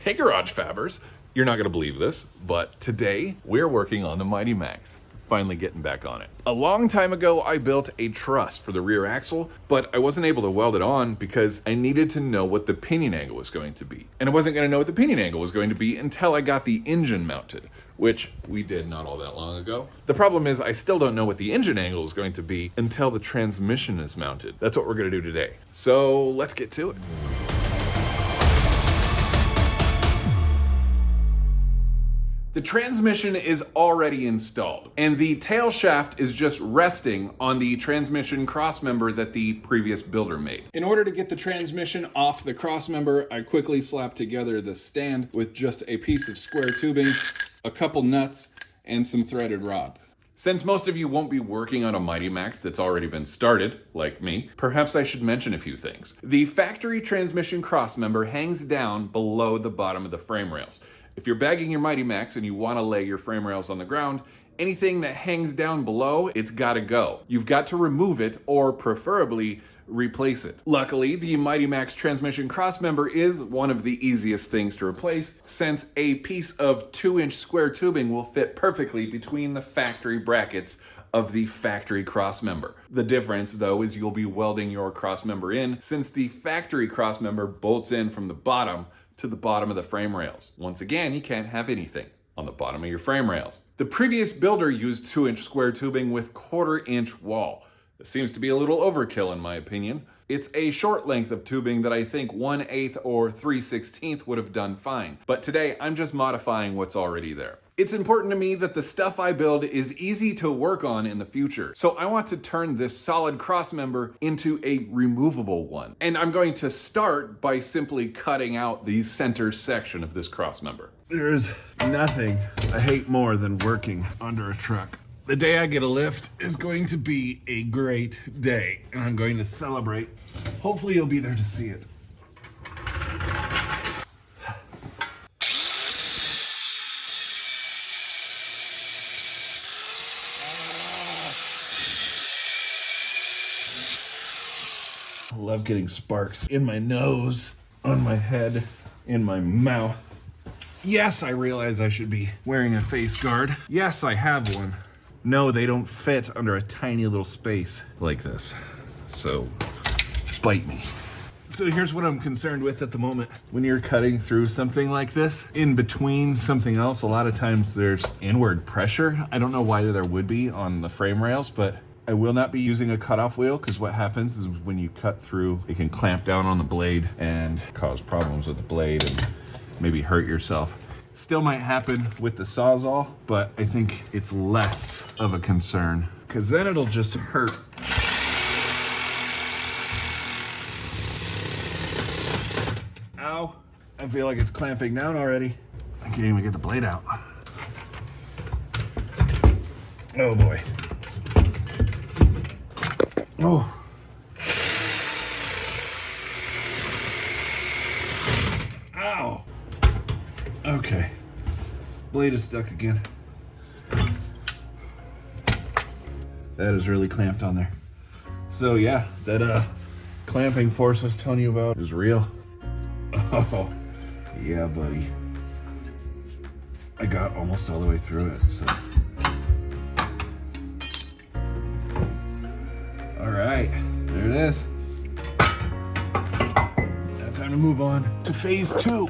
Hey Garage Fabbers, you're not gonna believe this, but today we're working on the Mighty Max. Finally getting back on it. A long time ago, I built a truss for the rear axle, but I wasn't able to weld it on because I needed to know what the pinion angle was going to be. And I wasn't gonna know what the pinion angle was going to be until I got the engine mounted, which we did not all that long ago. The problem is I still don't know what the engine angle is going to be until the transmission is mounted. That's what we're gonna do today. So let's get to it. The transmission is already installed, and the tail shaft is just resting on the transmission crossmember that the previous builder made. In order to get the transmission off the crossmember, I quickly slapped together the stand with just a piece of square tubing, a couple nuts, and some threaded rod. Since most of you won't be working on a Mighty Max that's already been started, like me, perhaps I should mention a few things. The factory transmission crossmember hangs down below the bottom of the frame rails. If you're bagging your Mighty Max and you want to lay your frame rails on the ground, anything that hangs down below, it's got to go. You've got to remove it or preferably replace it. Luckily, the Mighty Max transmission crossmember is one of the easiest things to replace, since a piece of 2-inch square tubing will fit perfectly between the factory brackets of the factory crossmember. The difference, though, is you'll be welding your crossmember in, since the factory crossmember bolts in from the bottom to the bottom of the frame rails. Once again, you can't have anything on the bottom of your frame rails. The previous builder used 2-inch square tubing with 1/4-inch wall. This seems to be a little overkill in my opinion. It's a short length of tubing that I think 1/8 or 3/16 would have done fine. But today, I'm just modifying what's already there. It's important to me that the stuff I build is easy to work on in the future. So I want to turn this solid crossmember into a removable one. And I'm going to start by simply cutting out the center section of this crossmember. There's nothing I hate more than working under a truck. The day I get a lift is going to be a great day, and I'm going to celebrate. Hopefully you'll be there to see it. I love getting sparks in my nose, on my head, in my mouth. Yes, I realize I should be wearing a face guard. Yes, I have one. No, they don't fit under a tiny little space like this. So, bite me. So here's what I'm concerned with at the moment. When you're cutting through something like this, in between something else, a lot of times there's inward pressure. I don't know why there would be on the frame rails, but I will not be using a cutoff wheel, because what happens is when you cut through, it can clamp down on the blade and cause problems with the blade and maybe hurt yourself. Still might happen with the Sawzall, but I think it's less of a concern, because then it'll just hurt. Ow, I feel like it's clamping down already. I can't even get the blade out. Oh boy. Oh. Ow. Okay. Blade is stuck again. That is really clamped on there. So yeah, that clamping force I was telling you about is real. Oh, yeah, buddy. I got almost all the way through it, so. All right, there it is. Now time to move on to phase 2.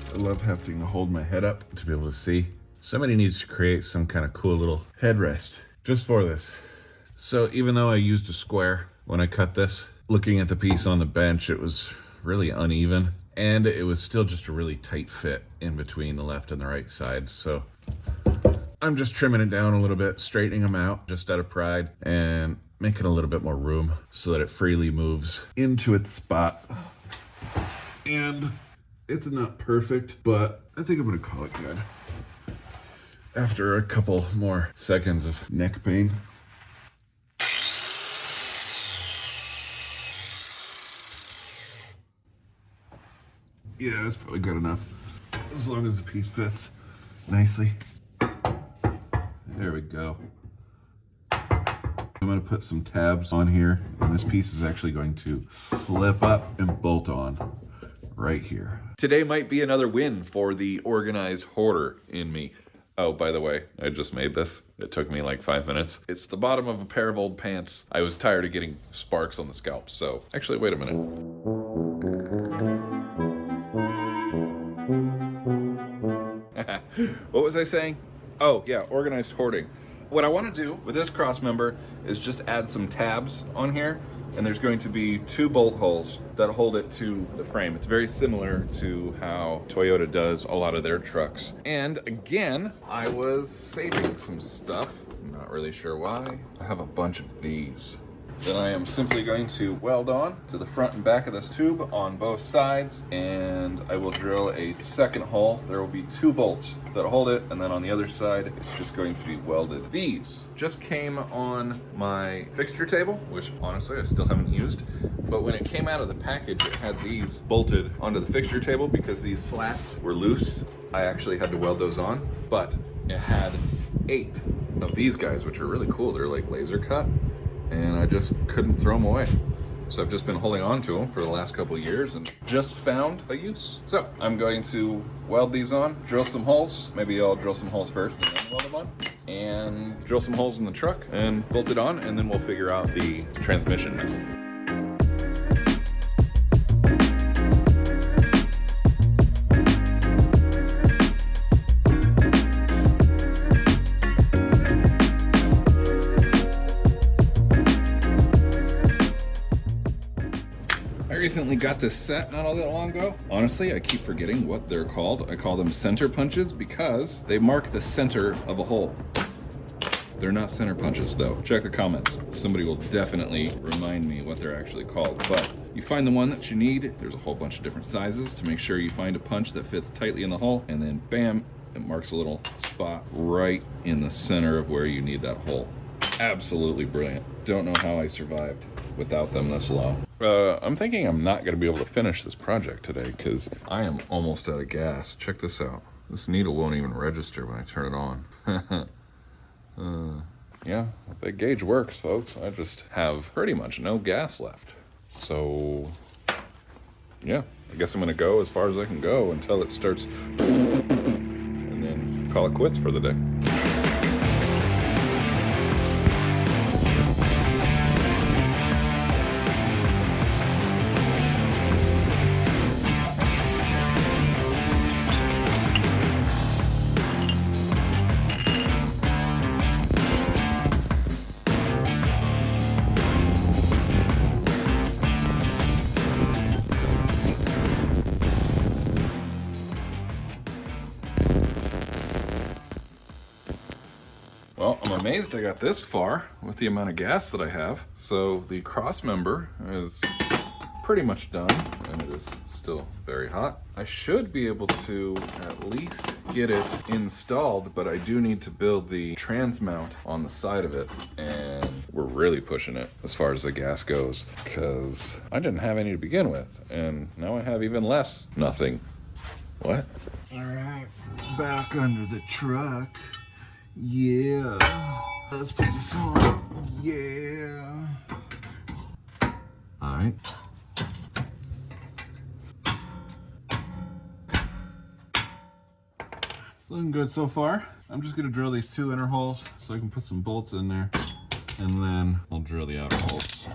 I love having to hold my head up to be able to see. Somebody needs to create some kind of cool little headrest just for this. So even though I used a square when I cut this, looking at the piece on the bench, it was really uneven, and it was still just a really tight fit in between the left and the right sides. So I'm just trimming it down a little bit, straightening them out just out of pride, and making a little bit more room so that it freely moves into its spot. And it's not perfect, but I think I'm gonna call it good. After a couple more seconds of neck pain. Yeah, that's probably good enough. As long as the piece fits nicely. There we go. I'm gonna put some tabs on here, and this piece is actually going to slip up and bolt on right here. Today might be another win for the organized hoarder in me. Oh, by the way, I just made this. It took me like 5 minutes. It's the bottom of a pair of old pants. I was tired of getting sparks on the scalp, so actually, wait a minute. What was I saying? Oh, yeah, organized hoarding. What I want to do with this crossmember is just add some tabs on here, and there's going to be 2 bolt holes that hold it to the frame. It's very similar to how Toyota does a lot of their trucks. And again, I was saving some stuff. I'm not really sure why. I have a bunch of these. Then I am simply going to weld on to the front and back of this tube on both sides, and I will drill a second hole. There will be 2 bolts that hold it, and then on the other side, it's just going to be welded. These just came on my fixture table, which honestly I still haven't used, but when it came out of the package, it had these bolted onto the fixture table because these slats were loose. I actually had to weld those on, but it had 8 of these guys, which are really cool. They're like laser cut, and I just couldn't throw them away. So I've just been holding on to them for the last couple of years and just found a use. So I'm going to weld these on, drill some holes. Maybe I'll drill some holes first and then weld them on. And drill some holes in the truck and bolt it on, and then we'll figure out the transmission now. I recently got this set not all that long ago. Honestly, I keep forgetting what they're called. I call them center punches because they mark the center of a hole. They're not center punches though. Check the comments. Somebody will definitely remind me what they're actually called. But you find the one that you need. There's a whole bunch of different sizes to make sure you find a punch that fits tightly in the hole, and then bam, it marks a little spot right in the center of where you need that hole. Absolutely brilliant. Don't know how I survived without them this long. I'm thinking I'm not going to be able to finish this project today because I am almost out of gas. Check this out. This needle won't even register when I turn it on. Yeah, that gauge works, folks. I just have pretty much no gas left. So, yeah, I guess I'm going to go as far as I can go until it starts and then call it quits for the day. Well, I'm amazed I got this far with the amount of gas that I have. So the crossmember is pretty much done, and it is still very hot. I should be able to at least get it installed, but I do need to build the trans mount on the side of it, and we're really pushing it as far as the gas goes, because I didn't have any to begin with, and now I have even less. Nothing. What? All right, back under the truck. Yeah, let's put this on. Yeah. All right. Looking good so far. I'm just gonna drill these 2 inner holes so I can put some bolts in there, and then I'll drill the outer holes.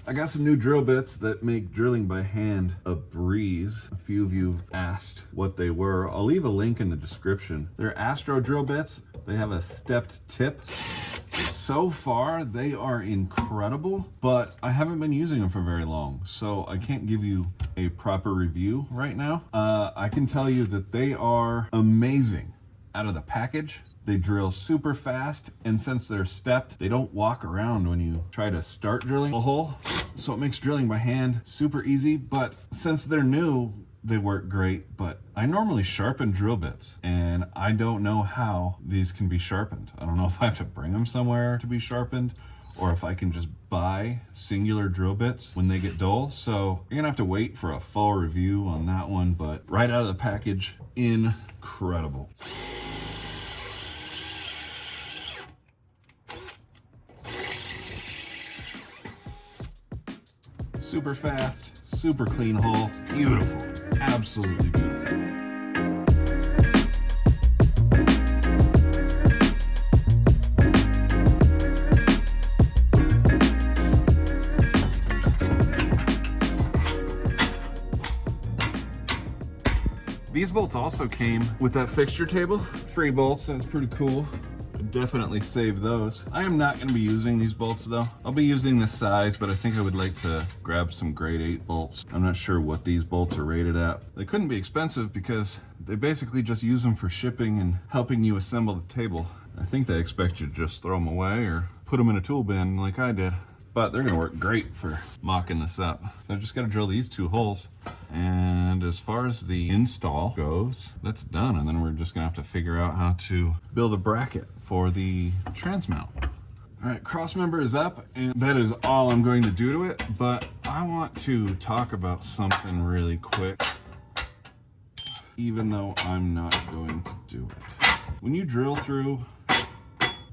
I got some new drill bits that make drilling by hand a breeze. A few of you asked what they were. I'll leave a link in the description. They're Astro drill bits. They have a stepped tip. So far, they are incredible, but I haven't been using them for very long, so I can't give you a proper review right now. I can tell you that they are amazing out of the package. They drill super fast, and since they're stepped, they don't walk around when you try to start drilling a hole. So it makes drilling by hand super easy, but since they're new, they work great. But I normally sharpen drill bits, and I don't know how these can be sharpened. I don't know if I have to bring them somewhere to be sharpened, or if I can just buy singular drill bits when they get dull. So you're gonna have to wait for a full review on that one, but right out of the package, incredible. Super fast, super clean hole, beautiful, absolutely beautiful. These bolts also came with that fixture table. Free bolts, that's pretty cool. Definitely save those. I am not going to be using these bolts though. I'll be using this size, but I think I would like to grab some grade 8 bolts. I'm not sure what these bolts are rated at. They couldn't be expensive because they basically just use them for shipping and helping you assemble the table. I think they expect you to just throw them away or put them in a tool bin like I did. But they're gonna work great for mocking this up. So I just gotta drill these 2 holes. And as far as the install goes, that's done. And then we're just gonna have to figure out how to build a bracket for the trans mount. All right, Crossmember is up, and that is all I'm going to do to it. But I want to talk about something really quick, even though I'm not going to do it. When you drill through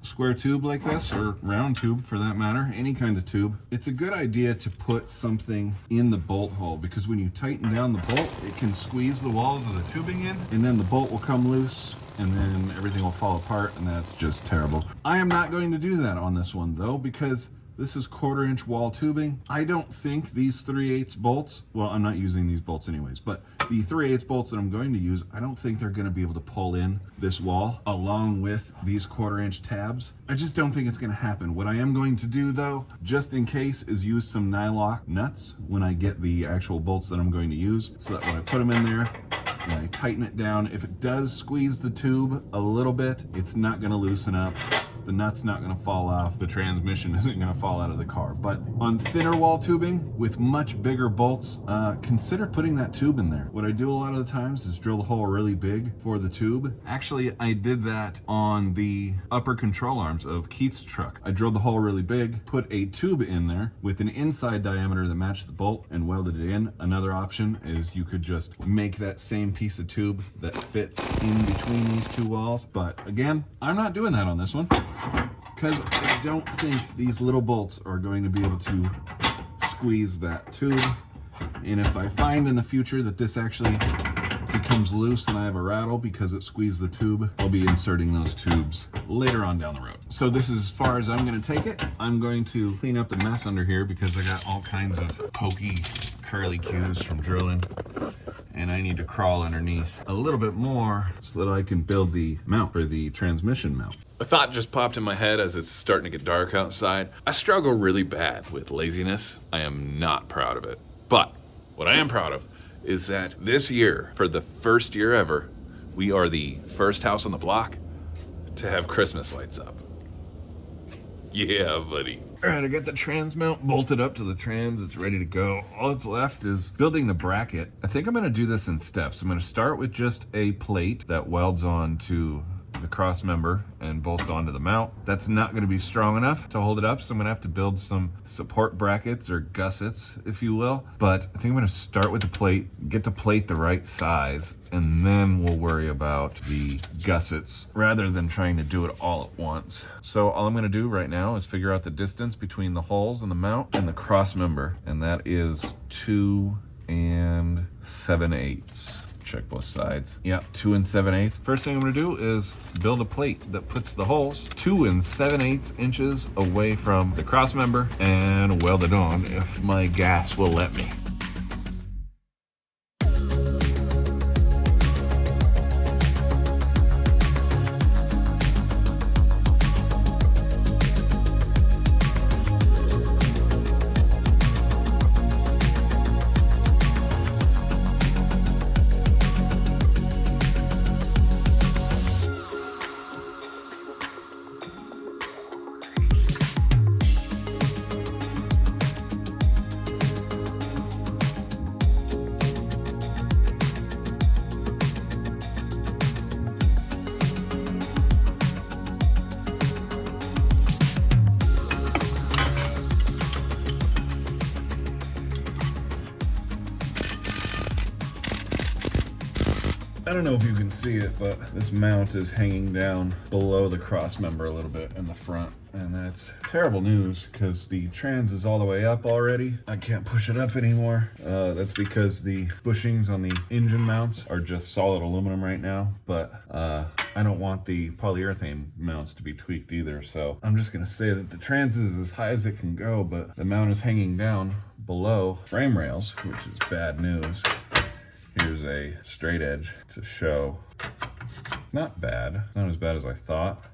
square tube like this, or round tube for that matter, any kind of tube, it's a good idea to put something in the bolt hole, because when you tighten down the bolt, it can squeeze the walls of the tubing in, and then the bolt will come loose, and then everything will fall apart, and that's just terrible. I am not going to do that on this one though, because this is 1/4 inch wall tubing. I don't think these 3/8 bolts, well, I'm not using these bolts anyways, but the 3/8 bolts that I'm going to use, I don't think they're gonna be able to pull in this wall along with these 1/4 inch tabs. I just don't think it's gonna happen. What I am going to do though, just in case, is use some nylock nuts when I get the actual bolts that I'm going to use, so that when I put them in there, and I tighten it down, if it does squeeze the tube a little bit, it's not gonna loosen up. The nut's not gonna fall off. The transmission isn't gonna fall out of the car. But on thinner wall tubing with much bigger bolts, consider putting that tube in there. What I do a lot of the times is drill the hole really big for the tube. Actually, I did that on the upper control arms of Keith's truck. I drilled the hole really big, put a tube in there with an inside diameter that matched the bolt, and welded it in. Another option is you could just make that same piece of tube that fits in between these 2 walls. But again, I'm not doing that on this one, because I don't think these little bolts are going to be able to squeeze that tube. And if I find in the future that this actually becomes loose and I have a rattle because it squeezed the tube, I'll be inserting those tubes later on down the road. So this is as far as I'm going to take it. I'm going to clean up the mess under here because I got all kinds of pokey curly cues from drilling, and I need to crawl underneath a little bit more so that I can build the mount for the transmission mount. A thought just popped in my head as it's starting to get dark outside. I struggle really bad with laziness. I am not proud of it. But what I am proud of is that this year, for the first year ever, we are the first house on the block to have Christmas lights up. Yeah, buddy. All right, I got the trans mount bolted up to the trans. It's ready to go. All that's left is building the bracket. I think I'm gonna do this in steps. I'm gonna start with just a plate that welds on to the cross member and bolts onto the mount. That's not going to be strong enough to hold it up, so I'm going to have to build some support brackets or gussets, if you will. But I think I'm going to start with the plate, get the plate the right size, and then we'll worry about the gussets rather than trying to do it all at once. So all I'm going to do right now is figure out the distance between the holes in the mount and the cross member, and that is 2 7/8. Check both sides. Yeah, 2 7/8. First thing I'm gonna do is build a plate that puts the holes 2 7/8 inches away from the cross member and weld it on if my gas will let me. I don't know if you can see it, but this mount is hanging down below the cross member a little bit in the front. And that's terrible news because the trans is all the way up already. I can't push it up anymore. That's because the bushings on the engine mounts are just solid aluminum right now, but I don't want the polyurethane mounts to be tweaked either. So I'm just gonna say that the trans is as high as it can go, but the mount is hanging down below frame rails, which is bad news. Here's a straight edge to show. Not bad, not as bad as I thought,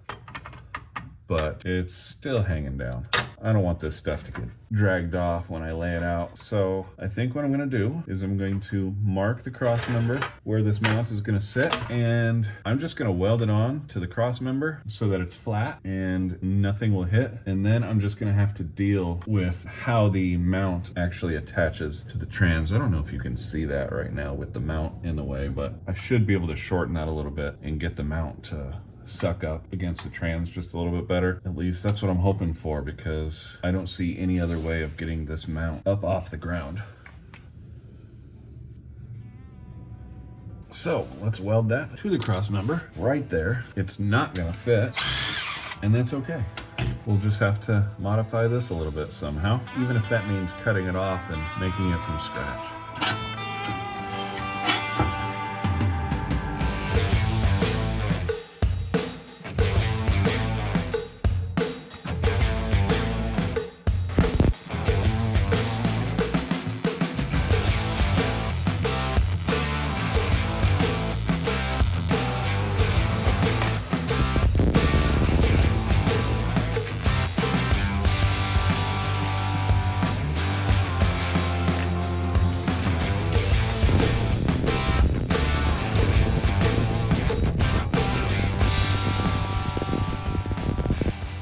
but it's still hanging down. I don't want this stuff to get dragged off when I lay it out. So I think what I'm gonna do is I'm going to mark the cross member where this mount is gonna sit, and I'm just gonna weld it on to the cross member so that it's flat and nothing will hit. And then I'm just gonna have to deal with how the mount actually attaches to the trans. I don't know if you can see that right now with the mount in the way, but I should be able to shorten that a little bit and get the mount to suck up against the trans just a little bit better. At least that's what I'm hoping for, because I don't see any other way of getting this mount up off the ground. So let's weld that to the cross member right there. It's not gonna fit, and that's okay. We'll just have to modify this a little bit somehow, even if that means cutting it off and making it from scratch.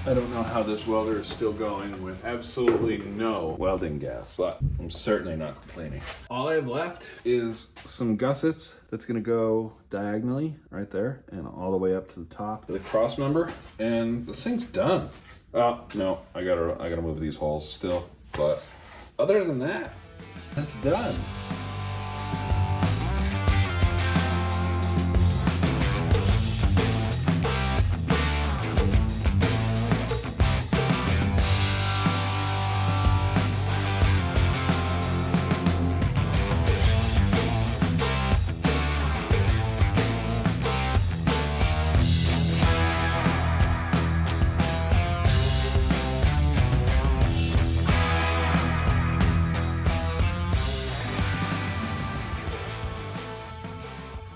I don't know how this welder is still going with absolutely no welding gas, but I'm certainly not complaining. All I have left is some gussets that's gonna go diagonally right there and all the way up to the top of the cross member, and this thing's done. Oh, no, I gotta move these holes still, but other than that, that's done.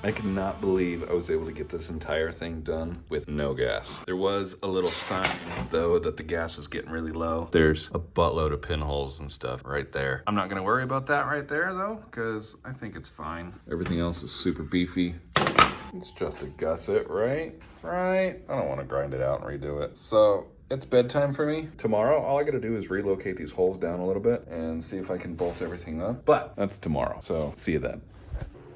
I cannot believe I was able to get this entire thing done with no gas. There was a little sign, though, that the gas was getting really low. There's a buttload of pinholes and stuff right there. I'm not gonna worry about that right there, though, because I think it's fine. Everything else is super beefy. It's just a gusset, right? Right? I don't want to grind it out and redo it. So it's bedtime for me. Tomorrow, all I gotta do is relocate these holes down a little bit and see if I can bolt everything up. But that's tomorrow, so see you then.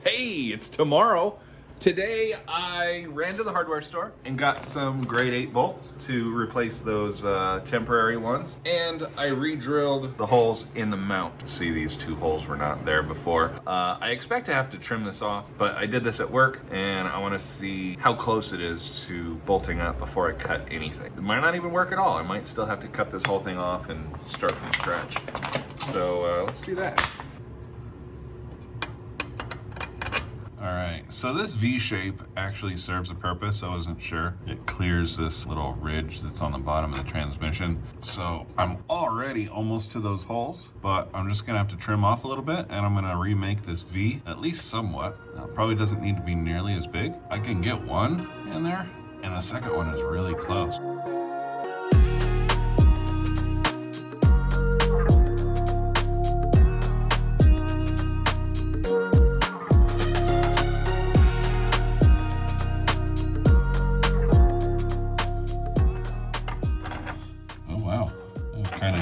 Hey, it's tomorrow. Today, I ran to the hardware store and got some grade 8 bolts to replace those temporary ones. And I re-drilled the holes in the mount. See, these two holes were not there before. I expect to have to trim this off, but I did this at work and I wanna see how close it is to bolting up before I cut anything. It might not even work at all. I might still have to cut this whole thing off and start from scratch. So let's do that. All right, so this V shape actually serves a purpose. I wasn't sure. It clears this little ridge that's on the bottom of the transmission. So I'm already almost to those holes, but I'm just gonna have to trim off a little bit and I'm gonna remake this V, at least somewhat. Now, it probably doesn't need to be nearly as big. I can get one in there, and the second one is really close.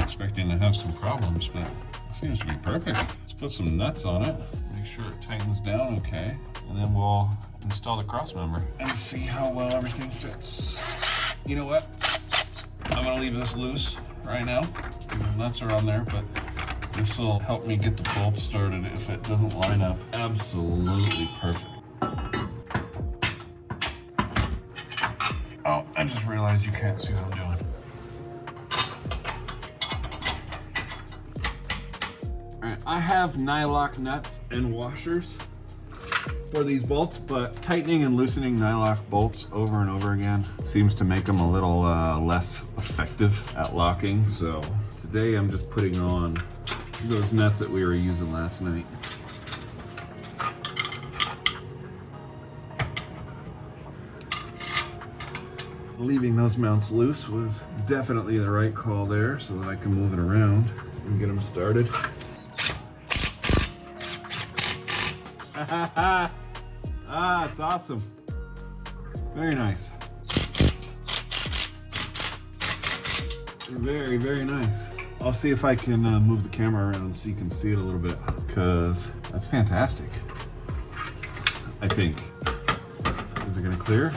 Expecting to have some problems, but it seems to be perfect. Let's put some nuts on it, make sure it tightens down okay, and then we'll install the cross member and see how well everything fits. You know what? I'm gonna leave this loose right now. The nuts are on there, but this will help me get the bolt started if it doesn't line up absolutely perfect. I just realized you can't see what I'm doing. All right, I have nylock nuts and washers for these bolts, but tightening and loosening nylock bolts over and over again seems to make them a little less effective at locking. So today I'm just putting on those nuts that we were using last night. Leaving those mounts loose was definitely the right call there so that I can move it around and get them started. Ah, it's awesome. Very nice. Very, very nice. I'll see if I can move the camera around so you can see it a little bit, because that's fantastic. I think. Is it gonna clear?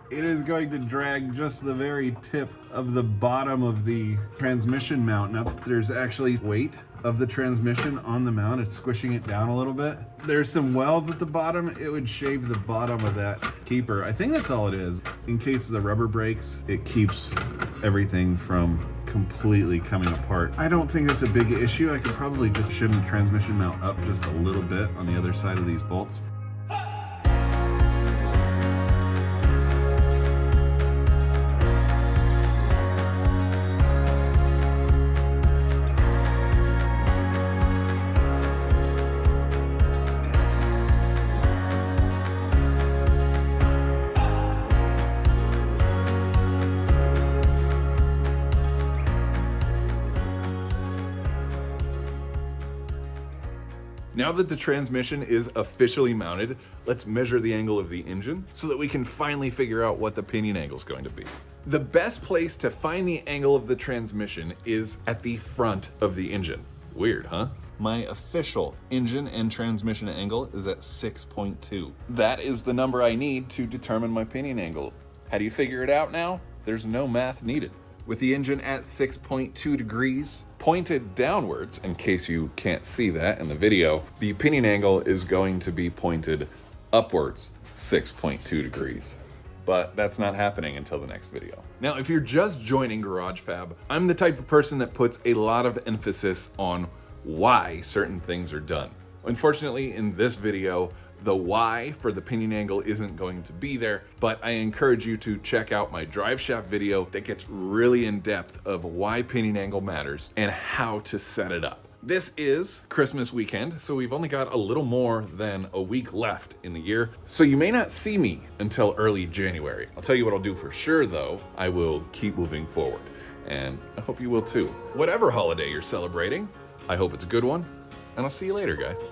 It is going to drag just the very tip of the bottom of the transmission mount. Now there's actually weight of the transmission on the mount. It's squishing it down a little bit. There's some welds at the bottom. It would shave the bottom of that keeper. I think that's all it is. In case the rubber breaks, it keeps everything from completely coming apart. I don't think that's a big issue. I could probably just shim the transmission mount up just a little bit on the other side of these bolts. Now that the transmission is officially mounted, let's measure the angle of the engine so that we can finally figure out what the pinion angle is going to be. The best place to find the angle of the transmission is at the front of the engine. Weird, huh? My official engine and transmission angle is at 6.2. That is the number I need to determine my pinion angle. How do you figure it out now? There's no math needed. With the engine at 6.2 degrees, pointed downwards, in case you can't see that in the video, the pinion angle is going to be pointed upwards 6.2 degrees. But that's not happening until the next video. Now, if you're just joining Garage Fab, I'm the type of person that puts a lot of emphasis on why certain things are done. Unfortunately, in this video, the why for the pinion angle isn't going to be there, but I encourage you to check out my drive shaft video that gets really in depth of why pinion angle matters and how to set it up. This is Christmas weekend, so we've only got a little more than a week left in the year, so you may not see me until early January. I'll tell you what I'll do for sure though, I will keep moving forward, and I hope you will too. Whatever holiday you're celebrating, I hope it's a good one, and I'll see you later, guys.